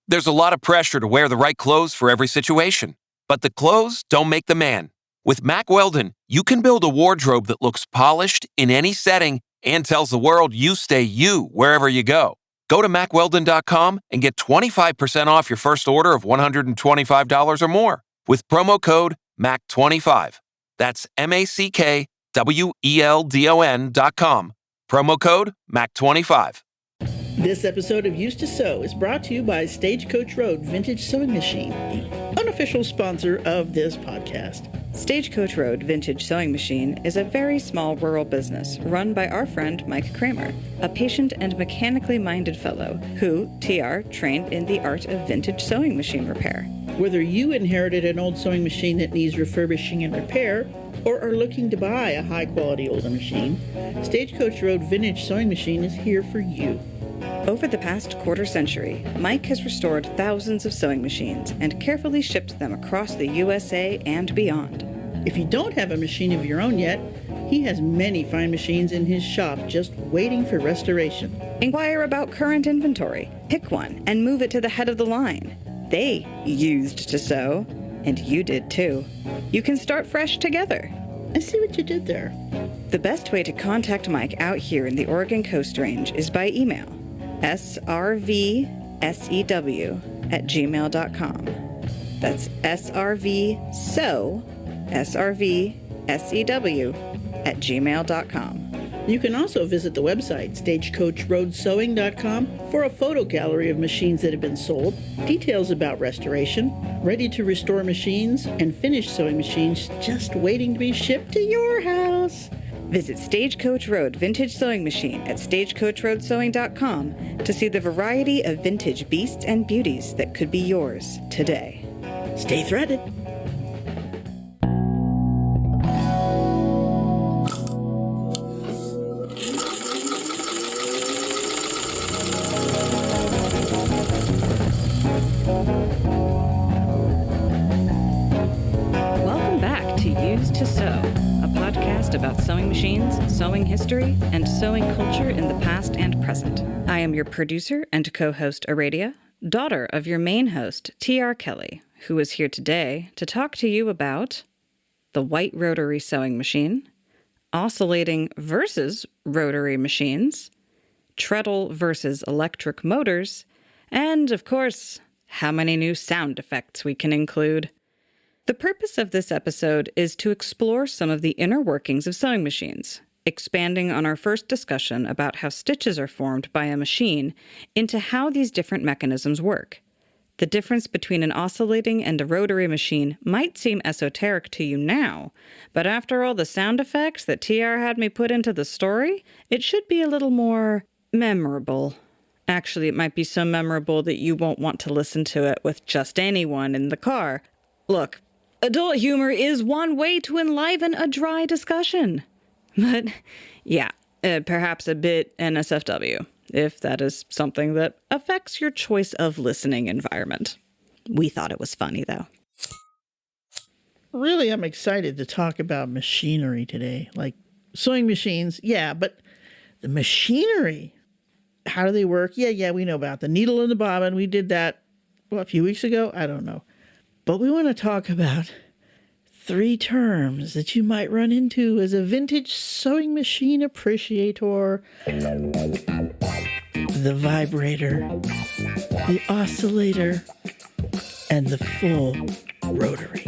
There's a lot of pressure to wear the right clothes for every situation, but the clothes don't make the man. With Mack Weldon, you can build a wardrobe that looks polished in any setting and tells the world you stay you wherever you go. Go to MackWeldon.com and get 25% off your first order of $125 or more with promo code MACK25. That's MackWeldon.com. Promo code MACK25. This episode of Used to Sew is brought to you by Stagecoach Road Vintage Sewing Machine, the unofficial sponsor of this podcast. Stagecoach Road Vintage Sewing Machine is a very small rural business run by our friend Mike Kramer, a patient and mechanically minded fellow who, TR, trained in the art of vintage sewing machine repair. Whether you inherited an old sewing machine that needs refurbishing and repair, or are looking to buy a high-quality older machine, Stagecoach Road Vintage Sewing Machine is here for you. Over the past quarter century, Mike has restored thousands of sewing machines and carefully shipped them across the USA and beyond. If you don't have a machine of your own yet, he has many fine machines in his shop just waiting for restoration. Inquire about current inventory, pick one, and move it to the head of the line. They used to sew, and you did too. You can start fresh together. I see what you did there. The best way to contact Mike out here in the Oregon Coast Range is by email. srvsew@gmail.com. That's srvsew@gmail.com. You can also visit the website, stagecoachroadsewing.com, for a photo gallery of machines that have been sold, details about restoration, ready-to-restore machines, and finished sewing machines just waiting to be shipped to your house. Visit Stagecoach Road Vintage Sewing Machine at stagecoachroadsewing.com to see the variety of vintage beasts and beauties that could be yours today. Stay threaded. Welcome back to Used to Sew, a podcast about sewing machines, sewing history, and sewing culture in the past and present. I am your producer and co-host Aradia, daughter of your main host, T.R. Kelly, who is here today to talk to you about the white rotary sewing machine, oscillating versus rotary machines, treadle versus electric motors, and, of course, how many new sound effects we can include. The purpose of this episode is to explore some of the inner workings of sewing machines, expanding on our first discussion about how stitches are formed by a machine into how these different mechanisms work. The difference between an oscillating and a rotary machine might seem esoteric to you now, but after all the sound effects that TR had me put into the story, it should be a little more memorable. Actually, it might be so memorable that you won't want to listen to it with just anyone in the car. Look, adult humor is one way to enliven a dry discussion. But, yeah, perhaps a bit NSFW, if that is something that affects your choice of listening environment. We thought it was funny, though. Really, I'm excited to talk about machinery today. Like sewing machines, yeah, but the machinery, how do they work? Yeah, we know about the needle and the bobbin. We did that, a few weeks ago? I don't know. But we want to talk about 3 terms that you might run into as a vintage sewing machine appreciator. The vibrator, the oscillator, and the full rotary.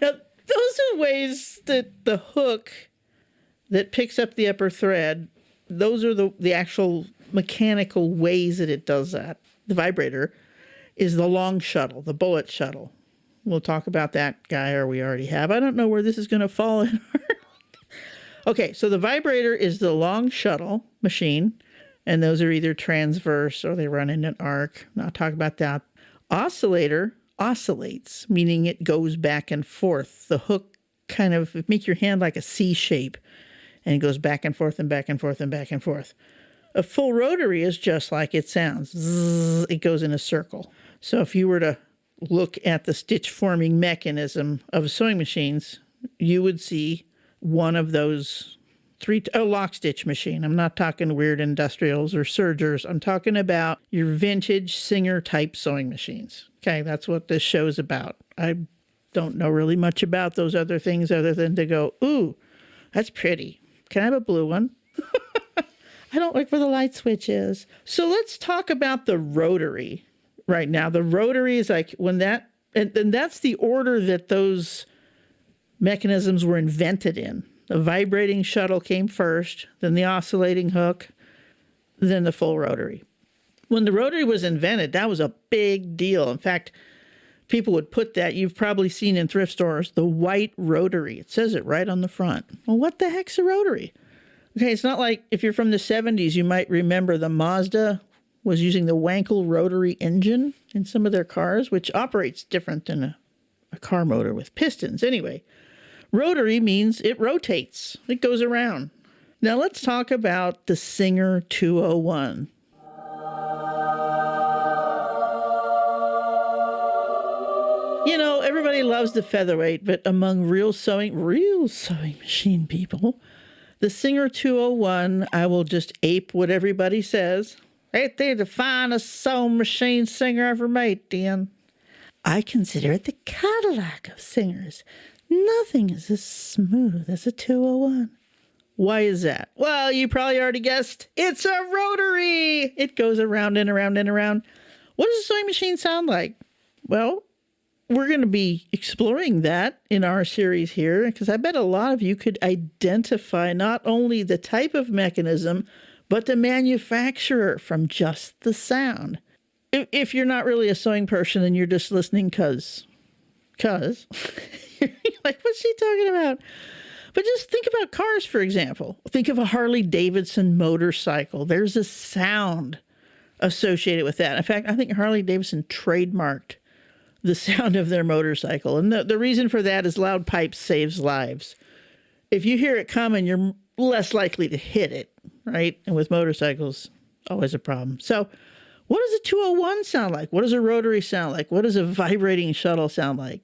Now, those are ways that the hook that picks up the upper thread, those are the actual mechanical ways that it does that. The vibrator is the long shuttle, the bullet shuttle. We'll talk about that guy, or we already have. I don't know where this is going to fall in. Okay, so the vibrator is the long shuttle machine, and those are either transverse or they run in an arc. I'll talk about that. Oscillator oscillates, meaning it goes back and forth. The hook kind of make your hand like a C shape, and it goes back and forth and back and forth and back and forth. A full rotary is just like it sounds. Zzz, it goes in a circle. So if you were to look at the stitch forming mechanism of sewing machines, you would see one of those lock stitch machine. I'm not talking weird industrials or sergers. I'm talking about your vintage Singer type sewing machines. Okay, that's what this show's about. I don't know really much about those other things other than to go, ooh, that's pretty. Can I have a blue one? I don't like where the light switch is. So let's talk about the Rotary right now. The Rotary is like when that, and that's the order that those mechanisms were invented in. The vibrating shuttle came first, then the oscillating hook, then the full Rotary. When the Rotary was invented, that was a big deal. In fact, people would put that, you've probably seen in thrift stores, the white Rotary. It says it right on the front. Well, what the heck's a Rotary? Okay, it's not like if you're from the 70s, you might remember the Mazda was using the Wankel rotary engine in some of their cars, which operates different than a car motor with pistons. Anyway, Rotary means it rotates. It goes around. Now let's talk about the Singer 201. You know, everybody loves the featherweight, but among real sewing machine people, the Singer 201, I will just ape what everybody says. Ain't they the finest sewing machine Singer ever made, Dan? I consider it the Cadillac of Singers. Nothing is as smooth as a 201. Why is that? Well, you probably already guessed. It's a Rotary. It goes around and around and around. What does a sewing machine sound like? Well, we're going to be exploring that in our series here, because I bet a lot of you could identify not only the type of mechanism, but the manufacturer from just the sound. If you're not really a sewing person and you're just listening cause you're like, what's she talking about? But just think about cars, for example. Think of a Harley Davidson motorcycle. There's a sound associated with that. In fact, I think Harley Davidson trademarked the sound of their motorcycle. And the reason for that is loud pipes saves lives. If you hear it coming, you're less likely to hit it, right? And with motorcycles, always a problem. So what does a 201 sound like? What does a Rotary sound like? What does a vibrating shuttle sound like?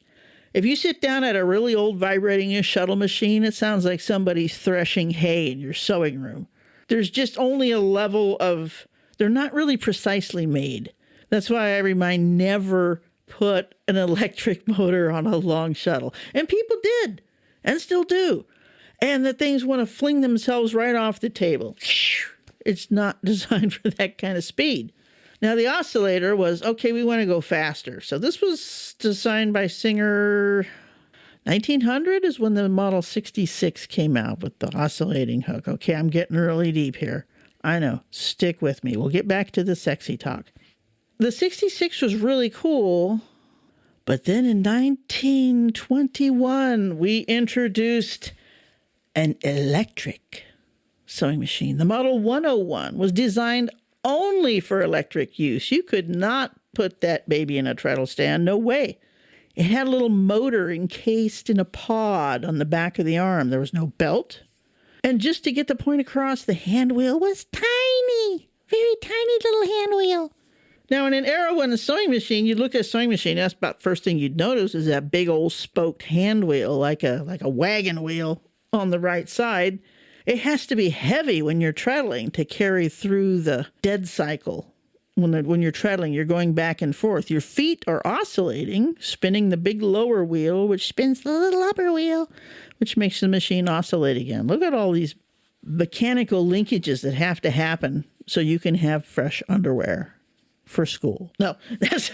If you sit down at a really old vibrating shuttle machine, it sounds like somebody's threshing hay in your sewing room. There's just only a level of, they're not really precisely made. That's why I remind never put an electric motor on a long shuttle. And people did, and still do. And the things want to fling themselves right off the table. It's not designed for that kind of speed. Now, the oscillator was, okay, we want to go faster. So this was designed by Singer. 1900 is when the Model 66 came out with the oscillating hook. Okay, I'm getting really deep here. I know. Stick with me. We'll get back to the sexy talk. The 66 was really cool, but then in 1921, we introduced an electric sewing machine. The Model 101 was designed only for electric use. You could not put that baby in a treadle stand. No way. It had a little motor encased in a pod on the back of the arm. There was no belt. And just to get the point across, the hand wheel was tiny. Very tiny little hand wheel. Now, in an era when a sewing machine, you'd look at a sewing machine, that's about the first thing you'd notice is that big old spoked hand wheel, like a wagon wheel on the right side. It has to be heavy when you're treadling to carry through the dead cycle. When you're treadling, you're going back and forth. Your feet are oscillating, spinning the big lower wheel, which spins the little upper wheel, which makes the machine oscillate again. Look at all these mechanical linkages that have to happen so you can have fresh underwear for school. No, that's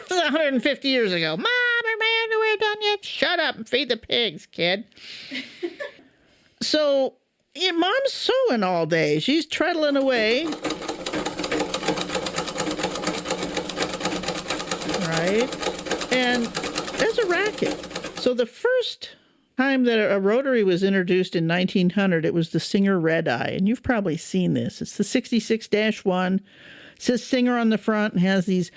150 years ago. Mom, are my underwear done yet? Shut up and feed the pigs, kid. So, yeah, Mom's sewing all day. She's treadling away. Right? And there's a racket. So the first time that a Rotary was introduced in 1900, it was the Singer Red Eye. And you've probably seen this. It's the 66-1. It says Singer on the front and has these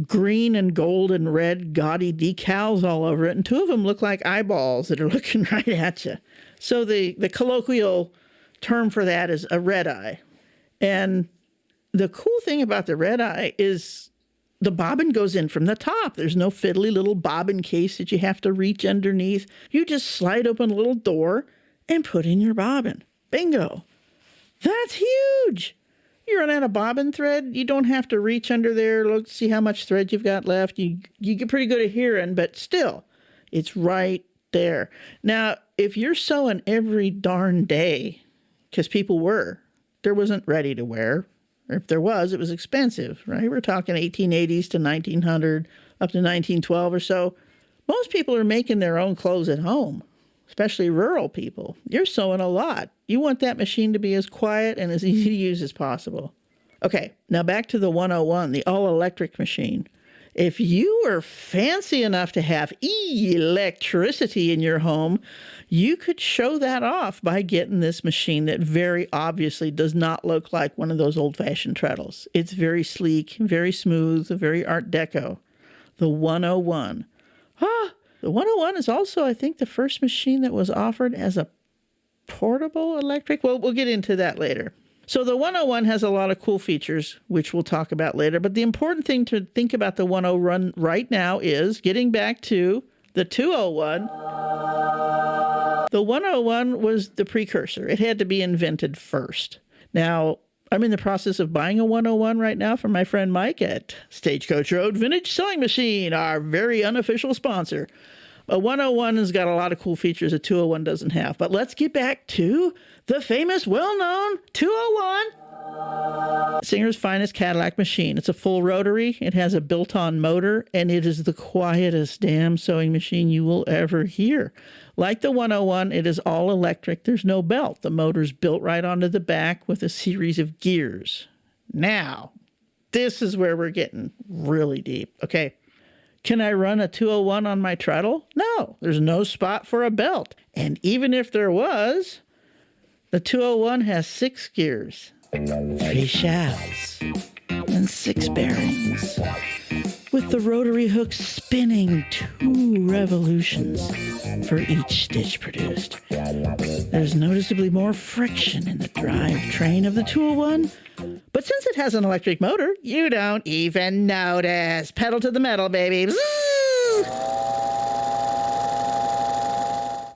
green and gold and red gaudy decals all over it. And two of them look like eyeballs that are looking right at you. So the colloquial term for that is a red eye. And the cool thing about the red eye is the bobbin goes in from the top. There's no fiddly little bobbin case that you have to reach underneath. You just slide open a little door and put in your bobbin. Bingo. That's huge. You run out of bobbin thread, you don't have to reach under there, look, see how much thread you've got left. You get pretty good at hearing, but still, it's right there. Now, if you're sewing every darn day, because there wasn't ready to wear. Or if there was, it was expensive, right? We're talking 1880s to 1900, up to 1912 or so. Most people are making their own clothes at home, especially rural people. You're sewing a lot. You want that machine to be as quiet and as easy to use as possible. Okay, now back to the 101, the all-electric machine. If you were fancy enough to have electricity in your home, you could show that off by getting this machine that very obviously does not look like one of those old-fashioned treadles. It's very sleek, very smooth, very Art Deco. The 101. The 101 is also, I think, the first machine that was offered as a portable electric. Well, we'll get into that later. So the 101 has a lot of cool features, which we'll talk about later. But the important thing to think about the 101 right now is getting back to the 201. The 101 was the precursor. It had to be invented first. Now, I'm in the process of buying a 101 right now from my friend Mike at Stagecoach Road Vintage Sewing Machine, our very unofficial sponsor. A 101 has got a lot of cool features a 201 doesn't have. But let's get back to the famous, well-known 201. Singer's finest Cadillac machine. It's a full rotary. It has a built-on motor, and it is the quietest damn sewing machine you will ever hear. Like the 101, it is all electric. There's no belt. The motor's built right onto the back with a series of gears. Now, this is where we're getting really deep. Okay. Can I run a 201 on my treadle? No, there's no spot for a belt. And even if there was, the 201 has 6 gears, 3 shafts, and 6 bearings, with the rotary hook spinning 2 revolutions for each stitch produced. There's noticeably more friction in the drivetrain of the 201, but since it has an electric motor, you don't even notice. Pedal to the metal, baby.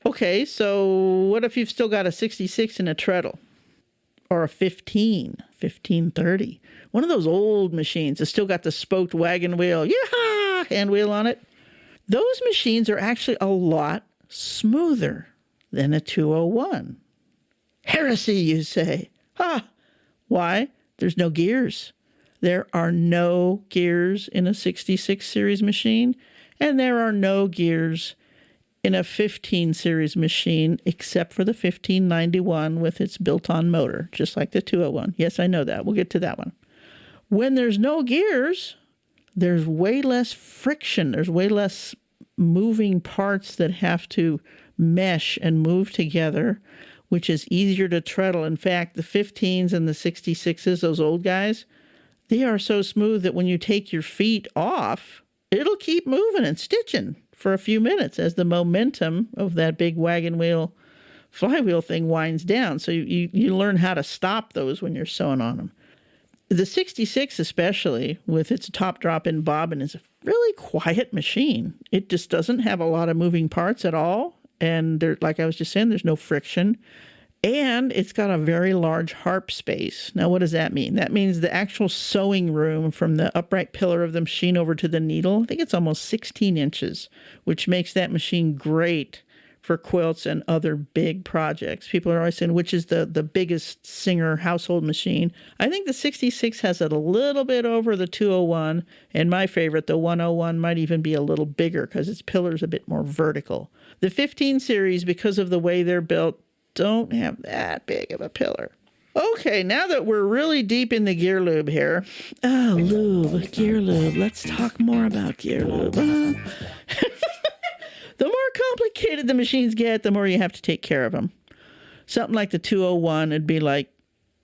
Okay, so what if you've still got a 66 in a treadle? Or a 1530? One of those old machines that's still got the spoked wagon wheel, hand wheel on it. Those machines are actually a lot smoother than a 201. Heresy, you say. Why? There's no gears. There are no gears in a 66 series machine, and there are no gears in a 15 series machine except for the 1591 with its built-on motor, just like the 201. Yes, I know that. We'll get to that one. When there's no gears, there's way less friction. There's way less moving parts that have to mesh and move together, which is easier to treadle. In fact, the 15s and the 66s, those old guys, they are so smooth that when you take your feet off, it'll keep moving and stitching for a few minutes as the momentum of that big wagon wheel flywheel thing winds down. So you learn how to stop those when you're sewing on them. The 66 especially, with its top drop in bobbin, is a really quiet machine. It just doesn't have a lot of moving parts at all. And there, like I was just saying, there's no friction. And it's got a very large harp space. Now, what does that mean? That means the actual sewing room from the upright pillar of the machine over to the needle, I think it's almost 16 inches, which makes that machine great for quilts and other big projects. People are always saying, which is the biggest Singer household machine? I think the 66 has it a little bit over the 201, and my favorite, the 101, might even be a little bigger because its pillar's a bit more vertical. The 15 series, because of the way they're built, don't have that big of a pillar. Okay, now that we're really deep in the gear lube here. Oh, lube, gear lube. Let's talk more about gear lube. The more complicated the machines get, the more you have to take care of them. Something like the 201, it'd be like,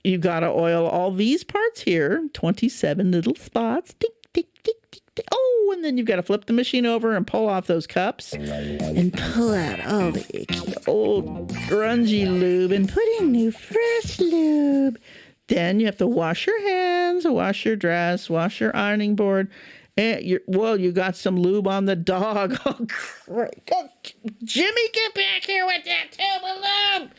you've got to oil all these parts here, 27 little spots, tick, tick, tick, tick, tick. Oh, and then you've got to flip the machine over and pull off those cups and pull out all the icky old grungy lube and put in new fresh lube. Then you have to wash your hands, wash your dress, wash your ironing board. And you got some lube on the dog. Oh, great. Oh, Jimmy, get back here with that tube of lube.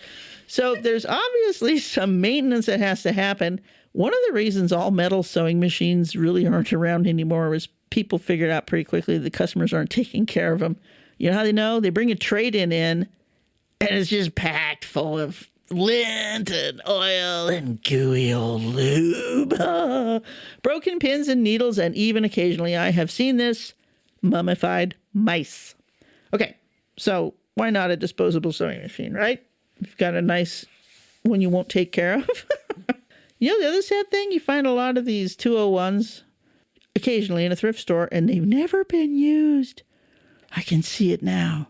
So there's obviously some maintenance that has to happen. One of the reasons all metal sewing machines really aren't around anymore is people figured out pretty quickly the customers aren't taking care of them. You know how they know? They bring a trade-in in, and it's just packed full of lint and oil and gooey old lube. Broken pins and needles, and even occasionally I have seen this, mummified mice. Okay, so why not a disposable sewing machine, right? You've got a nice one you won't take care of. You know, the other sad thing, you find a lot of these 201s occasionally in a thrift store, and they've never been used. I can see it now.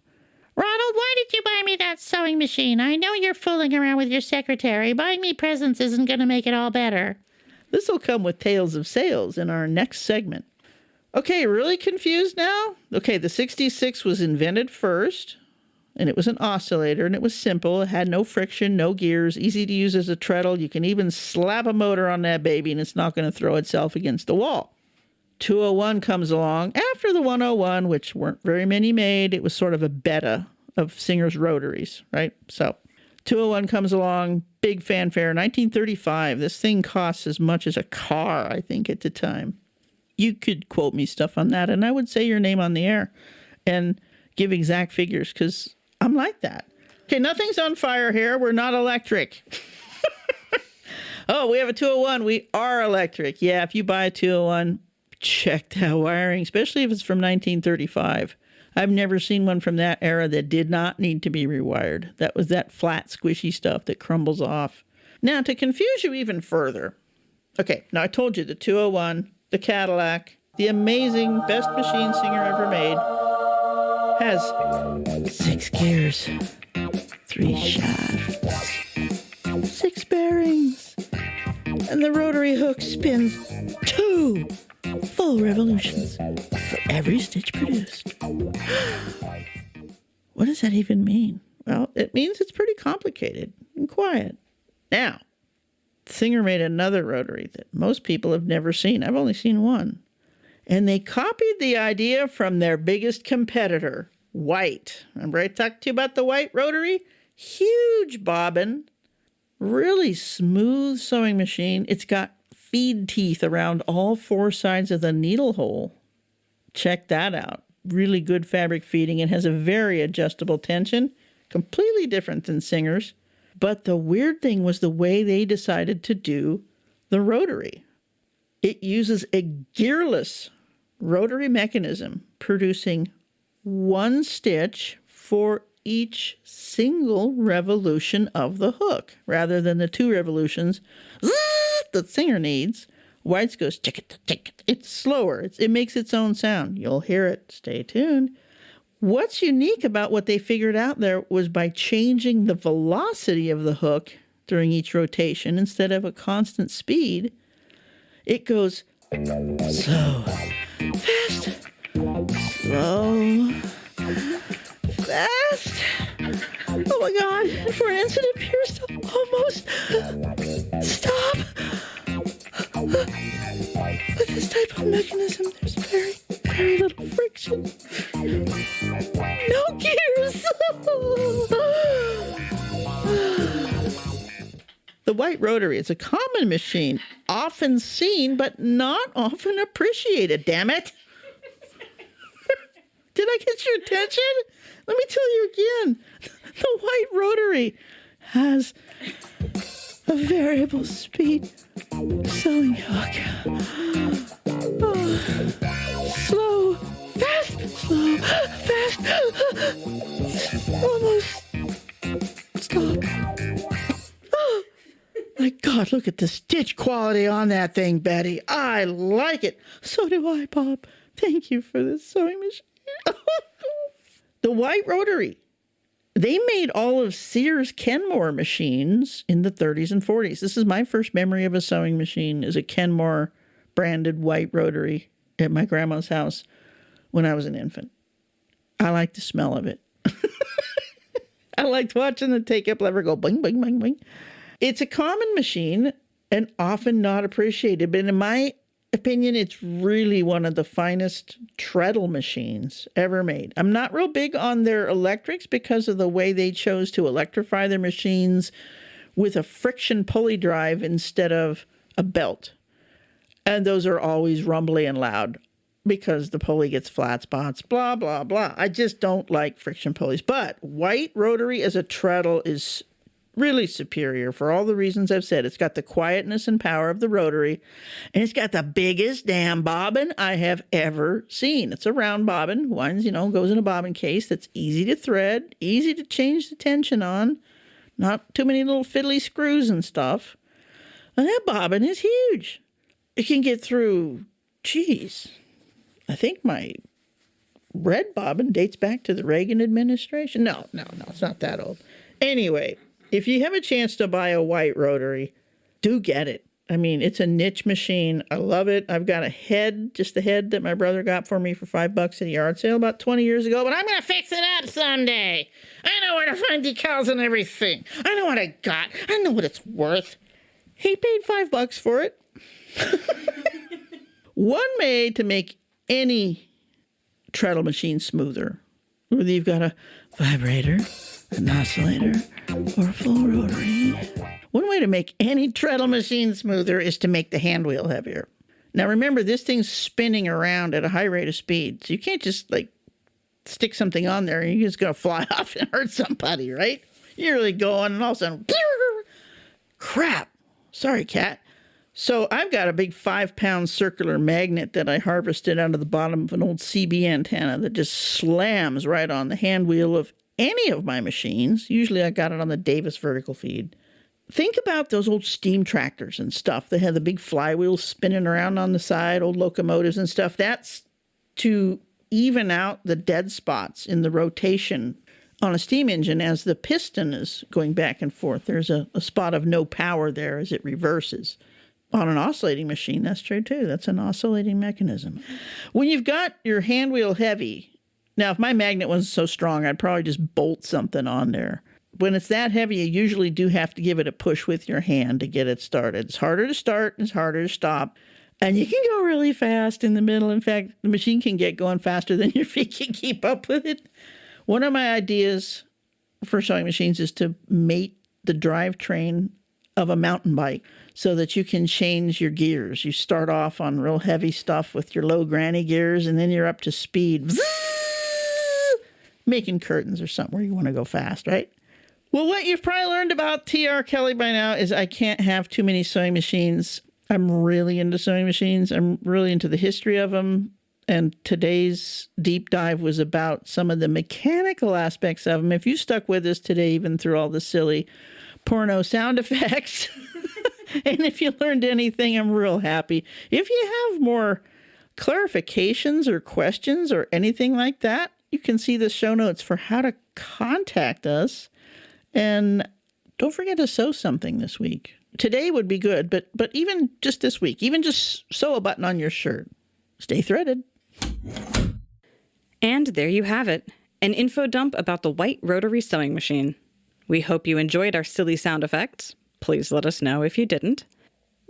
Ronald, why did you buy me that sewing machine? I know you're fooling around with your secretary. Buying me presents isn't going to make it all better. This will come with tales of sales in our next segment. Okay, really confused now? Okay, the 66 was invented first, and it was an oscillator, and it was simple. It had no friction, no gears, easy to use as a treadle. You can even slap a motor on that baby, and it's not going to throw itself against the wall. 201 comes along after the 101, which weren't very many made. It was sort of a beta of Singer's rotaries, right? So 201 comes along, big fanfare. 1935, this thing costs as much as a car, I think, at the time. You could quote me stuff on that, and I would say your name on the air and give exact figures, because I'm like that. Okay, nothing's on fire here. We're not electric. Oh, we have a 201. We are electric. Yeah, if you buy a 201, check that wiring, especially if it's from 1935. I've never seen one from that era that did not need to be rewired. That was that flat, squishy stuff that crumbles off. Now, to confuse you even further, okay, now I told you the 201, the Cadillac, the amazing best machine Singer ever made, has 6 gears, 3 shafts, 6 bearings, and the rotary hook spins 2 full revolutions for every stitch produced. What does that even mean? Well, it means it's pretty complicated and quiet. Now, Singer made another rotary that most people have never seen. I've only seen one. And they copied the idea from their biggest competitor, White. Remember I talked to you about the White rotary? Huge bobbin, really smooth sewing machine. It's got feed teeth around all 4 sides of the needle hole. Check that out. Really good fabric feeding. It has a very adjustable tension, completely different than Singer's. But the weird thing was the way they decided to do the rotary. It uses a gearless rotary mechanism, producing 1 stitch for each single revolution of the hook, rather than the 2 revolutions that Singer needs. White's goes tick, tick. It's slower. It makes its own sound. You'll hear it. Stay tuned. What's unique about what they figured out there was by changing the velocity of the hook during each rotation, instead of a constant speed, it goes slow, fast, slow, fast. Oh my God, for an instant it appears to almost stop. With this type of mechanism, there's very, very little friction. No gears. The White rotary is a common machine, often seen but not often appreciated. Damn it. Did I get your attention? Let me tell you again. The White rotary has a variable speed sewing hook. Slow, fast, slow, fast, almost stop. Oh, my God, look at the stitch quality on that thing, Betty. I like it. So do I, Bob. Thank you for this sewing machine. The White rotary. They made all of Sears Kenmore machines in the 30s and 40s. This is my first memory of a sewing machine, is a Kenmore branded White rotary at my grandma's house when I was an infant. I liked the smell of it. I liked watching the take-up lever go bing, bing, bing, bing. It's a common machine and often not appreciated, but in my opinion, it's really one of the finest treadle machines ever made. I'm not real big on their electrics because of the way they chose to electrify their machines with a friction pulley drive instead of a belt. And those are always rumbly and loud because the pulley gets flat spots, blah, blah, blah. I just don't like friction pulleys. But white rotary as a treadle is really superior for all the reasons I've said. It's got the quietness and power of the rotary, and it's got the biggest damn bobbin I have ever seen. It's a round bobbin. Winds, goes in a bobbin case that's easy to thread, easy to change the tension on, not too many little fiddly screws and stuff. And that bobbin is huge. It can get through, I think my red bobbin dates back to the Reagan administration. No, it's not that old. Anyway, if you have a chance to buy a white rotary, do get it. I mean, it's a niche machine. I love it. I've got a head, just the head that my brother got for me for $5 at a yard sale about 20 years ago, but I'm going to fix it up someday. I know where to find decals and everything. I know what I got. I know what it's worth. He paid $5 for it. One made to make any treadle machine smoother, whether you've got a vibrator, an oscillator, or a full rotary. One way to make any treadle machine smoother is to make the hand wheel heavier. Now remember, this thing's spinning around at a high rate of speed, so you can't just stick something on there and you're just going to fly off and hurt somebody, right? You're really going, and all of a sudden, crap. Sorry, cat. So I've got a big 5-pound circular magnet that I harvested out of the bottom of an old CB antenna that just slams right on the hand wheel of any of my machines. Usually I got it on the Davis vertical feed. Think about those old steam tractors and stuff. They have the big flywheels spinning around on the side, old locomotives and stuff. That's to even out the dead spots in the rotation on a steam engine as the piston is going back and forth. There's a spot of no power there as it reverses. On an oscillating machine, that's true too. That's an oscillating mechanism. When you've got your hand wheel heavy, now if my magnet wasn't so strong, I'd probably just bolt something on there. When it's that heavy, you usually do have to give it a push with your hand to get it started. It's harder to start and it's harder to stop. And you can go really fast in the middle. In fact, the machine can get going faster than your feet can keep up with it. One of my ideas for sewing machines is to mate the drivetrain of a mountain bike so that you can change your gears. You start off on real heavy stuff with your low granny gears, and then you're up to speed. Making curtains or something where you want to go fast, right? Well, what you've probably learned about T.R. Kelly by now is I can't have too many sewing machines. I'm really into sewing machines. I'm really into the history of them. And today's deep dive was about some of the mechanical aspects of them. If you stuck with us today, even through all the silly porno sound effects, and if you learned anything, I'm real happy. If you have more clarifications or questions or anything like that, you can see the show notes for how to contact us. And don't forget to sew something this week. Today would be good, but even just this week, even just sew a button on your shirt. Stay threaded. And there you have it, an info dump about the white rotary sewing machine. We hope you enjoyed our silly sound effects. Please let us know if you didn't.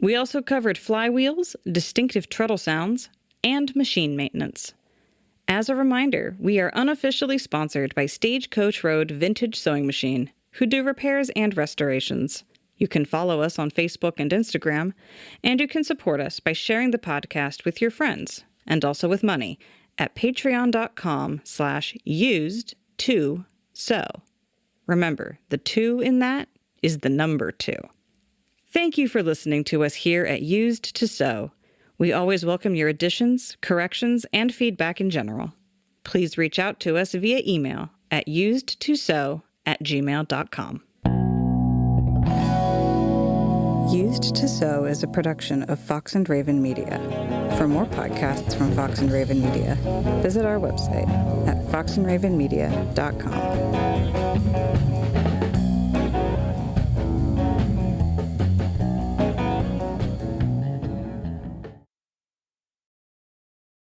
We also covered flywheels, distinctive treadle sounds, and machine maintenance. As a reminder, we are unofficially sponsored by Stagecoach Road Vintage Sewing Machine, who do repairs and restorations. You can follow us on Facebook and Instagram, and you can support us by sharing the podcast with your friends, and also with money, at patreon.com/used2sew. Remember, the 2 in that is the number 2. Thank you for listening to us here at Used to Sew. We always welcome your additions, corrections, and feedback in general. Please reach out to us via email at usedtosew@gmail.com. Used to Sew is a production of Fox and Raven Media. For more podcasts from Fox and Raven Media, visit our website at foxandravenmedia.com.